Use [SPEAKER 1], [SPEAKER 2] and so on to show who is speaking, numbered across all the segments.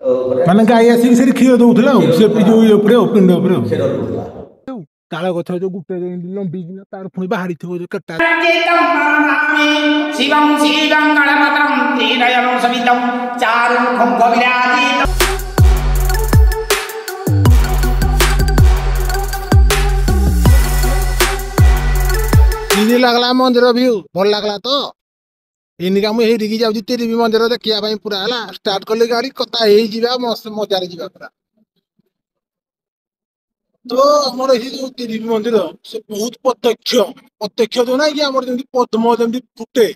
[SPEAKER 1] ମାନେ ଗାଈ ଆସିକି ସେଠି କ୍ଷୀର ଦଉଥିଲା ଆଉ ସେ ଯୋଉ ଇଏ ଉପରେ ଆଉ ପିଣ୍ଡ ଉପରେ ଆଉ
[SPEAKER 2] କ୍ଷୀର ଦଉଥିଲା।
[SPEAKER 1] ତାଳ ଗଛ ଯୋଉ ଗୋଟେ ଲମ୍ବିକିନା ତାର ପୁଣି ବାହାରିଥିବ ଯୋଉ କେଟା
[SPEAKER 3] ଶିବଂ ଶିବଂ ଗଣପତଂ ତ୍ରିଦୟଂ ସବିତଂ ଚାରୁମୁଖଂ ଗବିରାଜିତଂ।
[SPEAKER 1] କେମିତି ଲାଗଲା ମନ୍ଦିର ଭିଉ ଭଲ ଲାଗଲା ତ ଏନିକା ମୁଁ ହେଇଠିକି ଯାଉଛି ତିରିବି ମନ୍ଦିର ଦେଖିବା ପାଇଁ ପୁରା ହେଲା ଷ୍ଟାର୍ଟ କଲି ଗାଡି କଥା ହେଇଯିବା ମସ୍ତ ମଜାରେ ଯିବା ପୁରା। ତ ଆମର ଏଇ ଯୋଉ ତିରିବି ମନ୍ଦିର ସେ ବହୁତ ପ୍ରତ୍ୟକ୍ଷ ଯୋଉ ନାଇଁ କି ଆମର ଯେମିତି ପଦ୍ମ ଯେମିତି ଫୁଟେ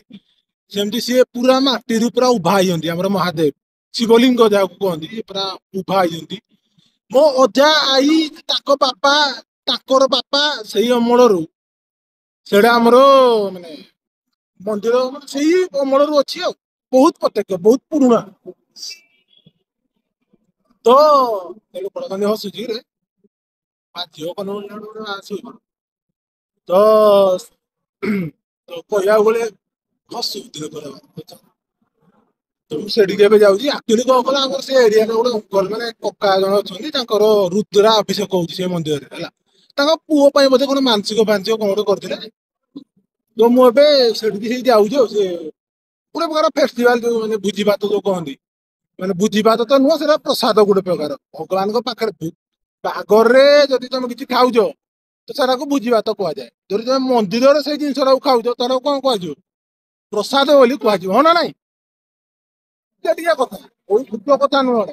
[SPEAKER 1] ସେମିତି ସିଏ ପୁରା ମାଟିରୁ ପୁରା ଉଭା ହେଇଛନ୍ତି ଆମର ମହାଦେବ ଶିବଲିଙ୍ଗ ଯାହାକୁ କୁହନ୍ତି ପୁରା ଉଭା ହେଇଛନ୍ତି। ମୋ ଅଜା ଆଈ ତାଙ୍କର ବାପା ସେଇ ଅମଳରୁ ସେଇଟା ଆମର ମାନେ ମନ୍ଦିର ମାନେ ସେଇ ଅମଳରୁ ଅଛି ଆଉ ବହୁତ ପ୍ରତ୍ୟକ୍ଷ ବହୁତ ପୁରୁଣା। ତ ଲୋକମାନେ ହସୁଛି ରେ ଝିଅ କନ ଆସିବ ତ କହିବାକୁ ଗଲେ ହସୁଥିଲେ ତ ମୁଁ ସେଠିକି ଏବେ ଯାଉଛି ଆକ୍ଚୁଆଲି କଣ କଲା ଆମର ସେ ଏରିଆରେ ଗୋଟେ ଅଙ୍କଲ ମାନେ କକା ଜଣେ ଅଛନ୍ତି ତାଙ୍କର ରୁଦ୍ରା ଅଭିଷେକ ହଉଛି ସେ ମନ୍ଦିରରେ ହେଲା ତାଙ୍କ ପୁଅ ପାଇଁ ବୋଧେ କଣ ମାନସିକ କଣ ଗୋଟେ କରିଥିଲେ ତ ମୁଁ ଏବେ ସେଠିକି ହେଇ ଯାଉଛି ଆଉ ସେ ଗୋଟେ ପ୍ରକାର ଫେଷ୍ଟିଭାଲ ଯୋଉ ମାନେ ଭୋଜି ଭାତ ଯୋଉ କହନ୍ତି ମାନେ ଭୋଜି ଭାତ ତ ନୁହଁ ସେଟା ପ୍ରସାଦ ଗୋଟେ ପ୍ରକାର ଭଗବାନଙ୍କ ପାଖରେ ବାହାଘରରେ ଯଦି ତମେ କିଛି ଖାଉଛ ତ ସେଟାକୁ ଭୋଜି ଭାତ କୁହାଯାଏ ଯଦି ତମେ ମନ୍ଦିରରେ ସେଇ ଜିନିଷଟାକୁ ଖାଉଛ ତାର କଣ କୁହାଯିବ ପ୍ରସାଦ ବୋଲି କୁହାଯିବ ହଁ ନା ନାଇଁ ଟିକେ କଥା ବହୁତ ଛୋଟ କଥା ନୁହଁ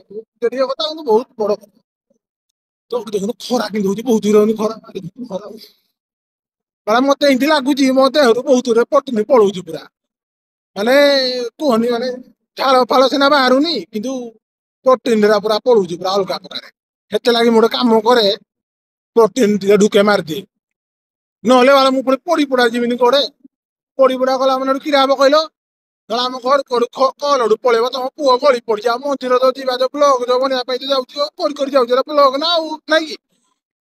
[SPEAKER 1] ଟିକେ କଥା କିନ୍ତୁ ବହୁତ ବଡ କଥା। ତ ଦେଖୁନ ଖରା କିନ୍ତୁ ହଉଛି ବହୁତ ଦୂର ଖରା ମତେ ଏମିତି ଲାଗୁଛି ମୋ ଦେହରୁ ବହୁତ ଦୂରରେ ପଟୁନି ପଳଉଛି ପୁରା ମାନେ କୁହନି ମାନେ ଝାଳ ଫାଳ ସିନା ବାହାରୁନି କିନ୍ତୁ ପ୍ରୋଟିନ ପୁରା ପଳଉଛି ପୁରା ଅଲଗା ପ୍ରକାର ସେଥିଲାଗି ମୁଁ ଗୋଟେ କାମ କରେ ପ୍ରୋଟିନ ଟିକେ ଢୁକେ ମାରିଦିଏ ନହେଲେ ବାଳ ମୁଁ ପୁଣି ପଡି ପଡା ଯିବିନି କୋଡେ ପଡି ପଡା ଗଲା ମାନେ କିରା ହବ କହିଲ ଧର ଆମ ଘର କଲୁ ପଳେଇବ ତମ ପୁଅ ଗଳି ପଡିଛି ଆଉ ମନ୍ଦିର ତ ଯିବା ଯୋଉ ବ୍ଲକ ଯୋଉ ବନିବା ପାଇଁ ଯାଉଛି କରି ଯାଉଛି ବ୍ଲକ ନା ଆଉ ନାଇଁ କି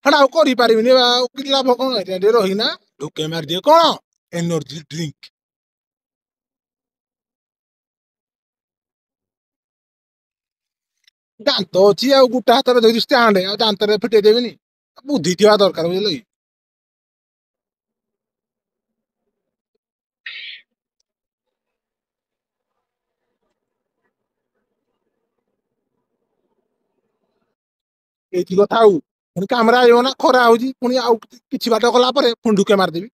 [SPEAKER 1] ସେଟା ଆଉ କରିପାରିବିନି ଆଉ କି ଲାଭ କଣ ଟିକେ ରହିନା ଢୁକେ ମାରିଦିଏ କଣ ଏନର୍ଜି ଡ୍ରିଙ୍କ। ଦାନ୍ତ ଅଛି ଆଉ ଗୋଟା ହାତରେ ଧରି ଷ୍ଟାଣ୍ଡ ଆଉ ଦାନ୍ତରେ ଫିଟେଇ ଦେବିନି ବୁଦ୍ଧି ଥିବା ଦରକାର ବୁଝିଲ କି। ଏଇଠି କଥା ଆଉ ପୁଣି କାମରେ ଆଇବ ନା ଖରା ହଉଛି ପୁଣି ଆଉ କିଛି ବାଟ ଗଲା ପରେ ପୁଣି ଢୁକେ ମାରିଦେବି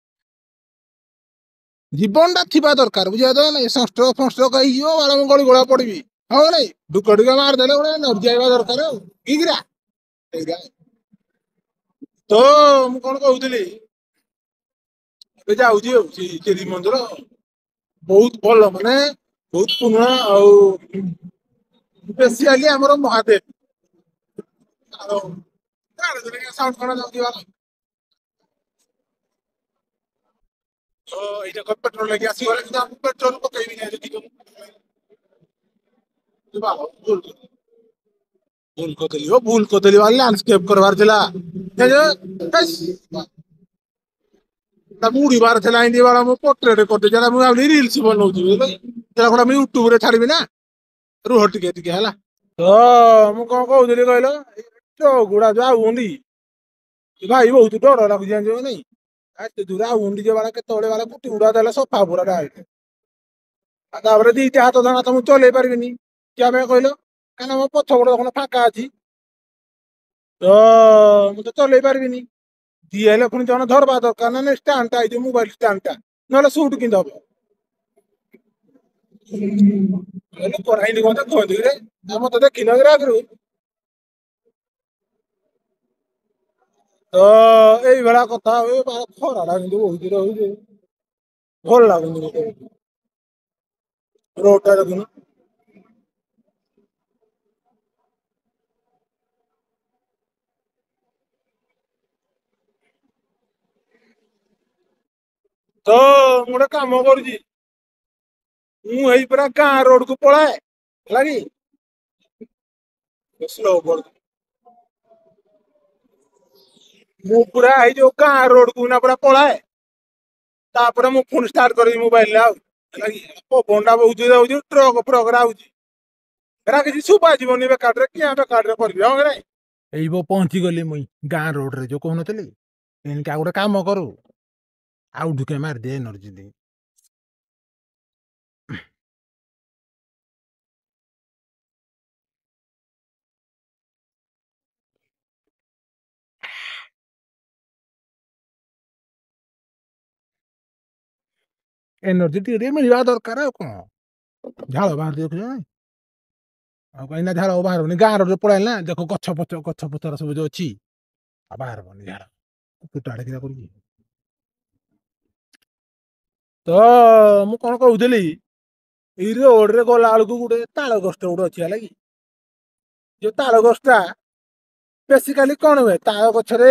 [SPEAKER 1] ଜୀବନ ଟା ଥିବା ଦରକାର ବୁଝିବା ନାଇଁ ସଂଷ୍ଟ୍ରୋକ ଫଂଷ୍ଟ୍ରୋକ ହେଇଯିବ ବାଳ ମୁଁ ଗଳି ଗୋଳା ପଡିବି ହଉ ନାଇଁ ଢୁକ ଢୁକେ ମାରିଦେଲେ ଗୋଟେ ଏନର୍ଜି ଆଇବା ଦରକାର ଆଉ କିରା ସେଇଟା ତ ମୁଁ କଣ କହୁଥିଲି ଏବେ ଯାଉଛି ଆଉ ସେ ମନ୍ଦିର ବହୁତ ଭଲ ମାନେ ବହୁତ ପୁରୁଣା ଆଉ ସ୍ପେସିଆଲି ଆମର ମହାଦେବ କଣ ଯାଉଥିବା ତ ଏଇଟା ପେଟ୍ରୋଲ ଲାଗି ଆସିଗଲେ କିନ୍ତୁ ଆମକୁ ପେଟ୍ରୋଲ ପକେଇବି ଭୁଲ କରିଦେଲି ଲ୍ୟାଣ୍ଡସ୍କେପ କରିବାର ଥିଲା ତାକୁ ଉଡିବାର ଥିଲା ଏମିତି ବାଳ ମୁଁ ପୋଟ୍ରେଟ କରିଦେଇଛି ମୁଁ ଭାବିଲି ରିଲ୍ସ ବନଉଛି ସେଟା ମୁଁ ୟୁଟ୍ୟୁବରେ ଛାଡିବି ନା ରୁହ ଟିକେ ହେଲା ତ ମୁଁ କଣ କହୁଥିଲି କହିଲ ଗୁଡା ଯୋଉ ହୁଅନ୍ତି ଭାଇ ବହୁତ ଡର ଲାଗୁଛି ଜାଣିଛ ନାଇଁ ଏତେ ଦୂର ଆଉ ହୁଣ୍ଡି ଯେ କେତେବେଳେ ବାଳ କୁଟି ଉଡା ଦେଲେ ସଫା ପୁରା ଡାଇରେକ୍ଟ ଆଉ ତାପରେ ଦିଟା ହାତ ଧଣା ତ ମୁଁ ଚଲେଇ ପାରିବିନି କିଆ ପାଇଁ କହିଲ କାହିଁକିନା ମୋ ପଛ ପଟ ଦେଖୁନ ଫାଙ୍କା ଅଛି ତ ମୁଁ ତ ଚଲେଇ ପାରିବିନି ଯିଏ ହେଲେ ପୁଣି ଜଣେ ଧରବା ଦରକାର ନା ଷ୍ଟାଣ୍ଡ ଟା ଏଇ ମୋବାଇଲ ଷ୍ଟାଣ୍ଡ ଟା ନହେଲେ ସୁଟ କେମିତି ହବ କରାଇନି କଣ କୁହନ୍ତିରେ ମତେ ଦେଖିନ ଆଗରୁ ତ ଏଇଭଳିଆ କଥା ହୁଏ ଖରା ଟା କିନ୍ତୁ ବହୁତ ରହୁଛି ଭଲ ଲାଗୁନି ରୋଡଟା ଦେଖୁନ ତ ମୁଁ ଗୋଟେ କାମ କରୁଛି ମୁଁ ଏଇ ପୁରା ଗାଁ ରୋଡ କୁ ପଳାଏ ହେଲା କି ସ୍ଲୋ କରୁଛି ମୁଁ ପୁରା ଏଇ ଯୋଉ ଗାଁ ରୋଡ କୁ ନା ପୁରା ପଳାଏ ତାପରେ ମୁଁ ଫୋନ ଷ୍ଟାର୍ଟ କରିବି ମୋବାଇଲରେ ଆଉ ହେଲା କି ପବନ ଟା ବହୁତ ହଉଛି ଟ୍ରକ ଫ୍ରକ ଆଉଛି ଏରା କିଛି ଶୁଭା ଯିବନି ବେକାରରେ କିଆଁ ବେକାରରେ କରିବି ହଁ କି ନାଇଁ ଏଇ ପହଞ୍ଚି ଗଲି ମୁଇଁ ଗାଁ ରୋଡରେ ଯୋଉ କହୁନଥିଲି ଏଣିକି ଆଉ ଗୋଟେ କାମ କରୁ ଆଉ ଢୁକେ ମାରିଦିଏ ଏନର୍ଜି ଦେଇ ଏନର୍ଜି ଟିକେ ଟିକେ ମିଳିବା ଦରକାର ଆଉ କଣ ଝାଳ ବାହାରି ଦେଖୁଛ ନାଇଁ ଆଉ କାହିଁକି ନା ଝାଳ ବାହାରବନି ଗାଁ ରୋଡରେ ପଳେଇଲା ନା ଦେଖ ଗଛ ପତର ସବୁ ଯୋଉ ଅଛି ଆଉ ବାହାରବନି ଝାଳ ଫୁଟା ଆଡେ କିନା କରୁଛି ତ ମୁଁ କଣ କହୁଥିଲି ଏଇ ରୋଡରେ ଗଲା ବେଳକୁ ଗୋଟେ ତାଳ ଗଛ ଗୋଟେ ଅଛି ହେଲା କି ଯୋଉ ତାଳ ଗଛଟା ବେସିକାଲି କଣ ହୁଏ ତାଳ ଗଛରେ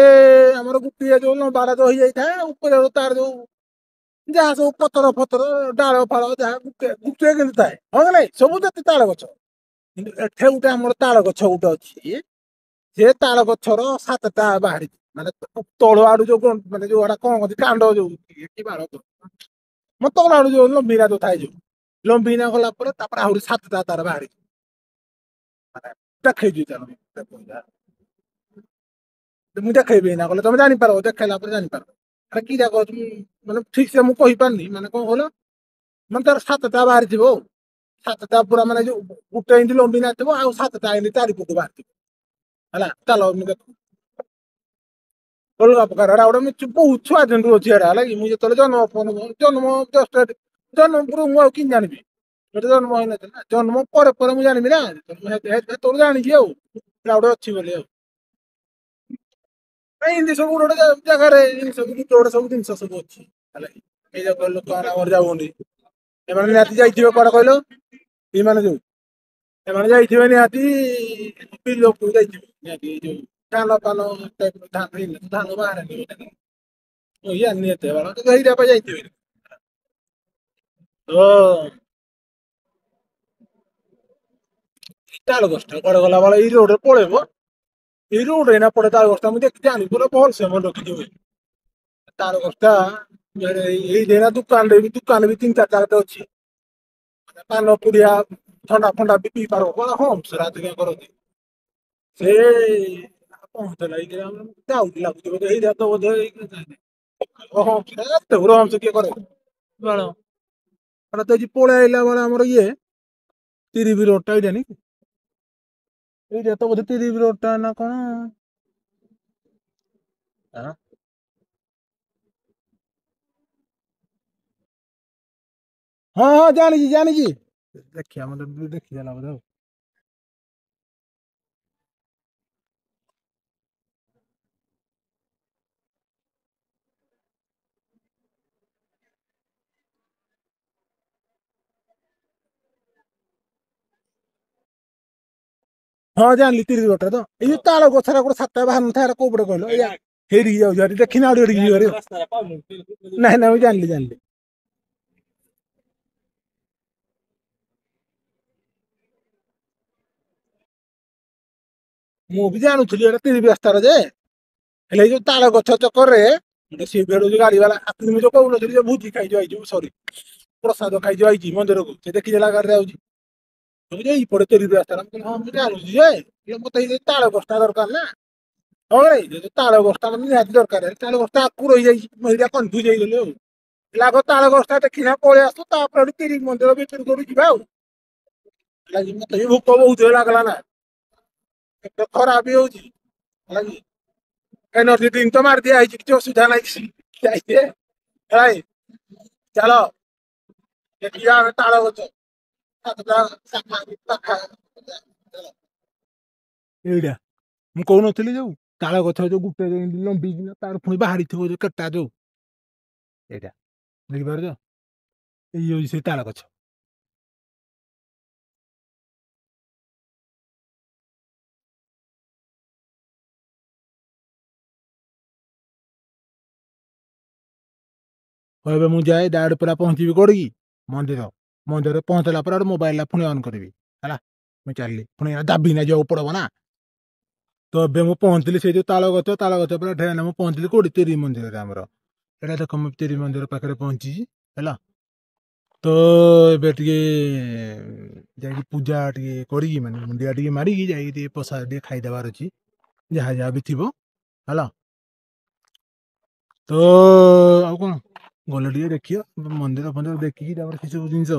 [SPEAKER 1] ଆମର ଗୋଟିଏ ଯୋଉ ଲମ୍ବାଟା ଯୋଉ ହେଇଯାଇଥାଏ ଉପରେ ତାର ଯୋଉ ଯାହା ସବୁ ପତର ଫତର ଡାଳ ଫାଳ ଯାହା ଗୁଟେ କିନ୍ତୁ ଥାଏ ହଁ କି ନାଇଁ ସବୁ ଯେତେ ତାଳ ଗଛ କିନ୍ତୁ ଏଠେ ଗୋଟେ ଆମର ତାଳ ଗଛ ଗୋଟେ ଅଛି ସେ ତାଳ ଗଛର ସାତଟା ବାହାରିଛି ମାନେ ତଳ ଆଡୁ ଯୋଉ ମାନେ ଯୋଉଟା କଣ କହନ୍ତି କାଣ୍ଡ ଯୋଉ କି ବାଳ ମୋ ତଳ ଆଡୁ ଯୋଉ ଲମ୍ବିନା ଯୋଉ ଥାଏ ଯୋଉ ଲମ୍ବିନା ଗଲା ପରେ ତାପରେ ଆହୁରି ସାତଟା ତାର ବାହାରିଛି ମାନେ ଦେଖେଇଛି ତାର ମୁଁ ଦେଖେଇବି ନା କଲେ ତମେ ଜାଣିପାରିବ ଦେଖେଇଲା ପରେ ଜାଣିପାରିବ ଆରେ କି ଯାକ ମାନେ ଠିକ ସେ ମୁଁ କହିପାରୁନି ମାନେ କଣ କହିଲ ମାନେ ତାର ସାତଟା ବାହାରିଥିବ ଆଉ ସାତଟା ପୁରା ମାନେ ଯୋଉ ଗୋଟେ ଏମିତି ଲମ୍ବିନା ଥିବ ଆଉ ସାତଟା ଏମିତି ଚାରିପଟୁ ବାହାରିଥିବ ହେଲା ଚାଲ ଅଲଗା ପ୍ରକାର ଏଟା ଗୋଟେ ବହୁତ ଛୁଆ ଦିନରୁ ଅଛି ଏଟା ହେଲା କି ମୁଁ ଯେତେବେଳେ ଜନ୍ମ ଜନ୍ମରୁ ମୁଁ ଆଉ କେମିତି ଜାଣିବି ଗୋଟେ ଜନ୍ମ ହେଇନଥିଲା ନା ଜନ୍ମ ପରେ ମୁଁ ଜାଣିବି ନା ସେତେବେଳେ ଜାଣିଛି ଆଉ ଗୋଟେ ଅଛି ବୋଲି ଆଉ ନାଇଁ ଏମିତି ସବୁ ଗୋଟେ ଗୋଟେ ଜାଗାରେ ଜିନିଷ ଗୋଟେ ଗୋଟେ ସବୁ ଜିନିଷ ସବୁ ଅଛି ହେଲା ଏଇ ଯାକ ଲୋକମାନେ ଆମର ଯାଉଛନ୍ତି ଏମାନେ ନିହାତି ଯାଇଥିବେ କୁଆଡେ କହିଲ ଏମାନେ ଯୋଉ ସେମାନେ ଯାଇଥିବେ ନିହାତି ବିଲକୁ ଯାଇଥିବେ ନିହାତି ଏଇ ଯୋଉ ଧାନ ଫାନ ଧାନ ବାହାରେନି ମୁଁ ଜାଣିନି ଏତେ ବାଳ କିନ୍ତୁ ଏଇଟା ପାଇଁ ଯାଇଥିବେ ତ ତାଳ ଗଛଟା କୁଆଡେ ଗଲା ବେଳେ ଏଇ ରୋଡରେ ପଳେଇବ ଏଇ ରୋଡରେ ଏଇନା ପଡେ ତାଳ ଗଛଟା ମୁଁ ଦେଖିଛି ଜାଣି ପୁରା ଭଲସେ ମନେ ରଖିଛି ତାଳ ଗଛଟା ଏଇ ଦୋକାନରେ ବି ତିନି ଚାରିଟା ଅଛି ପାନ ପୁଡିଆ ଥଣ୍ଡା ଫଣ୍ଡା ବି ପିଇ ପାରିବ କଣ ହଁ ସେଟା ଅଧିକା କରନ୍ତି ସେ ପହଞ୍ଚ ଲାଗିଥିଲା ଯାଉଛି ଲାଗୁଛି ବୋଧେ ଏଇଟା ତ ବୋଧେ ଓହୋ ଏତେ ଗୁରେ ହମ୍ପସ କିଏ କରେ ବାଳ ଏଟା ତ ଏଠି ପଳେଇ ଆଇଲା ବେଳେ ଆମର ଇଏ ତିରିବି ରୋଡଟା ଏଇଟା ନାଇଁ ଏଇଟା ତ ବୋଧେ ତିରିବି ରୋଡଟା ନା କଣ ଆଁ ହଁ ହଁ ଜାଣିଛି ଜାଣିଛି ଦେଖିବା ମତେ ଦେଖିଦେଲା ବୋଧେ ଆଉ ହଁ ଜାଣିଲି ତିରିବି ରୋଡଟା ତ ଏଇ ଯୋଉ ତାଳ ଗଛରେ ଗୋଟେ ସାତଟା ବାହାରୁ ନଥାଏ କୋଉ ପଟେ କହିଲ ଏଇଆ ହେଇଠିକି ଯାଉଛି ଦେଖିନି ଆଉ ଟିକେ ଯିବି ନାଇଁ ନାଇଁ ମୁଁ ଜାଣିଲି ମୁଁ ବି ଜାଣୁଥିଲି ଏଟା ତିରିବି ରାସ୍ତାର ଯେ ହେଲେ ଏଇ ଯୋଉ ତାଳ ଗଛ ଚକରରେ ସେ ଯୋଉ ଗାଡି ବାଲା ମୁଁ ଯୋଉ କହୁନଥିଲି ଯେ ଭୋଜି ଖାଇଯିବ ଆଇଛୁ ସରି ପ୍ରସାଦ ଖାଇଯିବ ଆଇଛି ମନ୍ଦିରକୁ ସେ ଦେଖିଦେଲା ଗାଡିରେ ଆଉଛି ଏଇପଟେ ତିରିବି ରାସ୍ତାଟା ମୁଁ କହିଲି ହଁ ମୁଁ ଜାଣୁଛି ଯେ ମତେ ଏଇ ତାଳ ଗଛଟା ଦରକାର ନା ହଁ ଭାଇ ତାଳ ବସ୍ତା ମାନେ ନିହାତି ଦରକାର ତାଳ ବସ୍ତା ଆଗକୁ ରହିଯାଇଛି ମୁଁ ସେଇଟା କନଫ୍ୟୁଜ ହେଇଗଲି ଆଉ ଆଗ ତାଳ ଗଛଟା ଦେଖିନା ପଳେଇ ଆସୁ ତାପରେ ହେଠୁ ତିରିବି ମନ୍ଦିର ଭିତରକୁ ଯିବା ଆଉ ଲାଗି ମତେ ବି ଭୋକ ବହୁତ ଜୋରରେ ଲାଗିଲା ନା ପେଟ ଖରାପ ବି ହଉଛି ହେଲାକି ଏନର୍ଜି ଡ୍ରିଙ୍କ ତ ମାରି ଦିଆ ହେଇଛି କିଛି ଅସୁବିଧା ନାହିଁ ଯାଇଛେ ଭାଇ ଚାଲ ଦେଖିବା ଆମେ ତାଳ ଗଛ ଏଇଟା ମୁଁ କହୁନଥିଲି ଯୋଉ ତାଳ ଗଛ ଯୋଉ ଗୋଟେ ଲମ୍ବିକି ତାର ପୁଣି ବାହାରିଥିବ ଯୋଉ କେଟା ଯୋଉ ଏଇଟା ବୁଝିପାରୁଛ ଏଇ ହଉଛି ସେ ତାଳ ଗଛ ଏବେ ମୁଁ ଯାଏ ଡାଇରେକ୍ଟ ପୁରା ପହଞ୍ଚିବି କୋଉଠିକି ମନ୍ଦିର ମନ୍ଦିରରେ ପହଞ୍ଚିଲା ପରେ ଗୋଟେ ମୋବାଇଲଟା ପୁଣି ଅନ୍ କରିବି ହେଲା ମୁଁ ଚାଲିଲି ପୁଣି ଦାବିକିନା ଯିବାକୁ ପଡିବ ନା ତ ଏବେ ମୁଁ ପହଞ୍ଚିଲି ସେଇ ଯୋଉ ତାଳ ଗଛ ପୁରା ଢେର ମୁଁ ପହଞ୍ଚିଲି କୋଉଠି ତିରିବି ମନ୍ଦିରରେ ଆମର ଏଇଟା ଦେଖ ମୁଁ ତିରିବି ମନ୍ଦିର ପାଖରେ ପହଞ୍ଚିଛି ହେଲା तो ଏବେ ଟିକେ ଯାଇକି ପୂଜା ଟିକେ କରିକି ମାନେ ମୁଣ୍ଡିଆ ଟିକେ ମାରିକି ଯାଇକି ଟିକେ ପ୍ରସାଦ ଟିକେ ଖାଇଦେବାର ଅଛି ଯାହା ଯାହା ବି ଥିବ ହେଲା। ତ ଆଉ କଣ ଗଲେ ଟିକେ ଦେଖିବା ମନ୍ଦିର ଫନ୍ଦିର ଦେଖିକି ତାପରେ ସେସବୁ ଜିନିଷ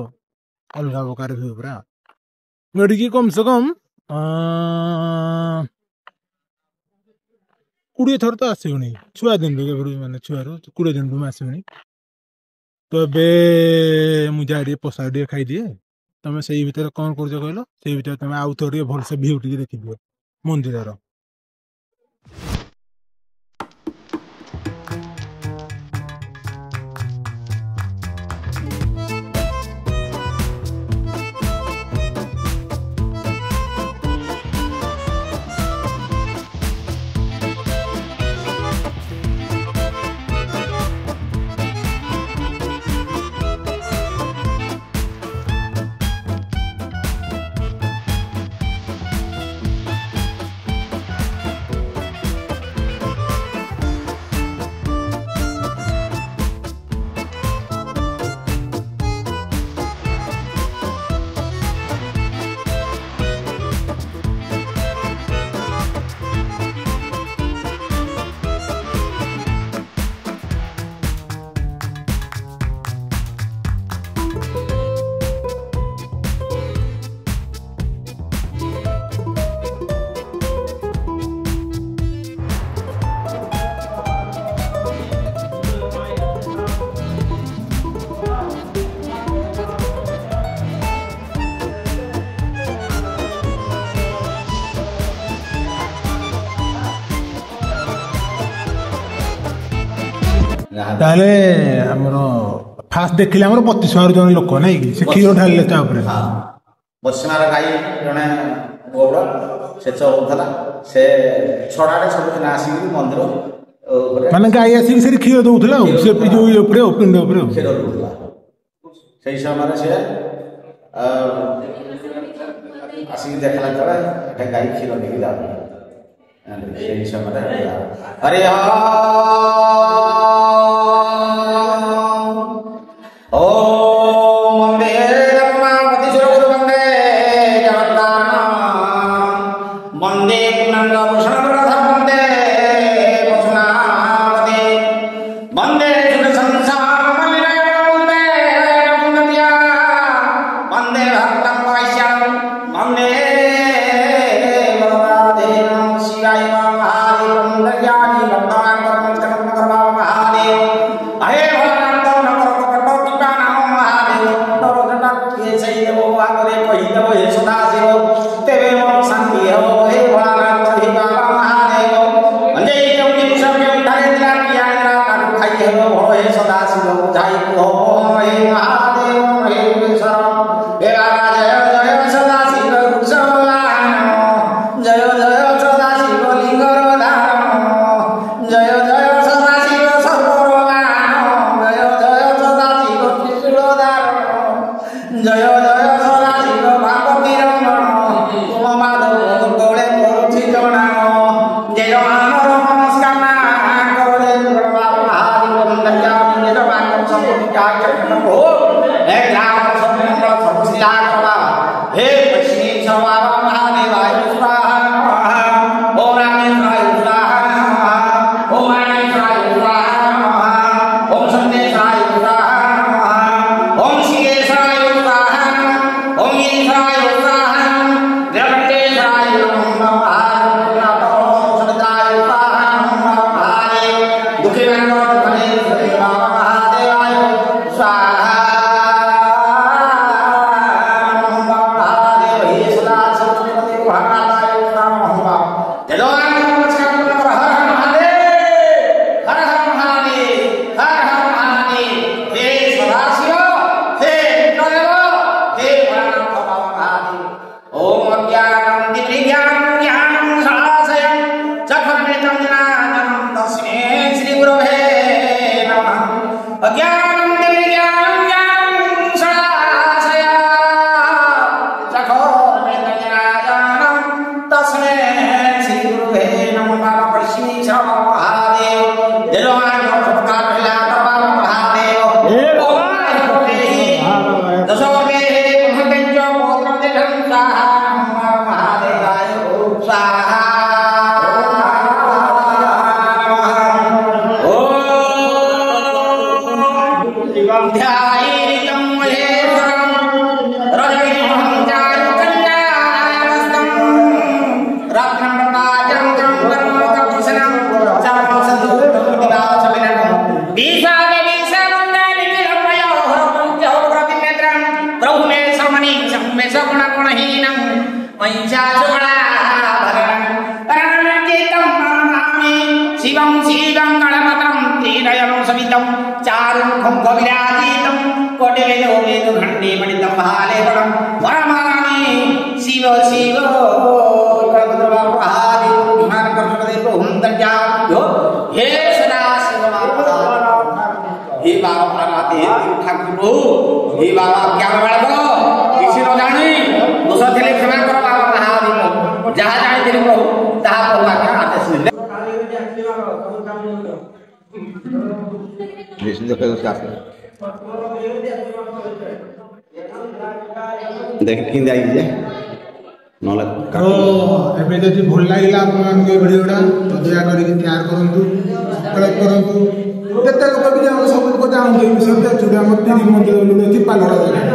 [SPEAKER 1] ଅଲଗା ପ୍ରକାର ହୁଏ ପୁରା। ଏଠିକି କମ ସେ କମ 20 ଥର ତ ଆସିବୁନି ଛୁଆ ଦିନରୁ କେବେଠୁ ମାନେ ଛୁଆରୁ 20 ଦିନରୁ ମୁଁ ଆସିବୁନି। ତ ଏବେ ମୁଁ ଯାଏ ଟିକେ ପ୍ରସାଦ ଟିକେ ଖାଇଦିଏ। ତମେ ସେଇ ଭିତରେ କଣ କରୁଛ କହିଲ ସେଇ ଭିତରେ ତମେ ଆଉ ଥରେ ଟିକେ ଭଲସେ ଭିଉ ଟିକେ ଦେଖିଦିଅ ମନ୍ଦିରର। ତାହେଲେ ଆମର ଫାଷ୍ଟ ଦେଖିଲେ ଆମର 32 ଜଣ ଲୋକ ନାଇଁ କି ସେ କ୍ଷୀର ଢାଳିଲେ ତା ଉପରେ।
[SPEAKER 3] ବସିମାର ଗାଈ ଜଣେ ଗୌଡ଼ ସେ ଚଳଉଥିଲା ସେ ଛଡ଼ାରେ ସବୁଦିନ ଆସିକି ମନ୍ଦିର
[SPEAKER 1] ମାନେ ଗାଈ ଆସିକି ସେଠି କ୍ଷୀର ଦଉଥିଲା ଆଉ ସେ ଯୋଉ ଇଏ ଉପରେ ପିଣ୍ଡ ଉପରେ
[SPEAKER 3] କ୍ଷୀର ଦଉଥିଲା। ସେଇ ସମୟରେ ସେ ଆସିକି ଦେଖିଲା ଯେତେବେଳେ ଏଟା ଗାଈ କ୍ଷୀର ନେଇକି ଯାଉଥିଲା ସେଇ ସମୟରେ ହରି
[SPEAKER 2] शिवं शिवं गणपतं त्रिनयनं समितं चारुमुखं कविराजितं कोटिवेदो वेदखण्डीमणितं महालेपनं वरमामि शिव शिव हे सदाशिव हे बाबा ठाकुर हे बाबा ज्ञान बालक किसी न जानी दोष थे क्षमा कर बाबा महादेव जहाँ जानी प्रभु ताहा प्रभु आज्ञा आदेश ने देख कि जाइए नले
[SPEAKER 1] तो एबे जदि भल लागिला आपन के वीडियोटा तो दया करी शेयर करंतु सब्सक्राइब करंतु केते लोक भी जान सब लोक जान जे विषय देखुबे हम टीवी मंदिर लोक पालड़ा जगह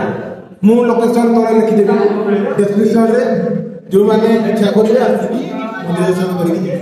[SPEAKER 1] मु लोकेशन तोरे लिखि देबे डिस्क्रिप्शन रे जो माने इच्छा करिवे आसी मंदिर दर्शन करिके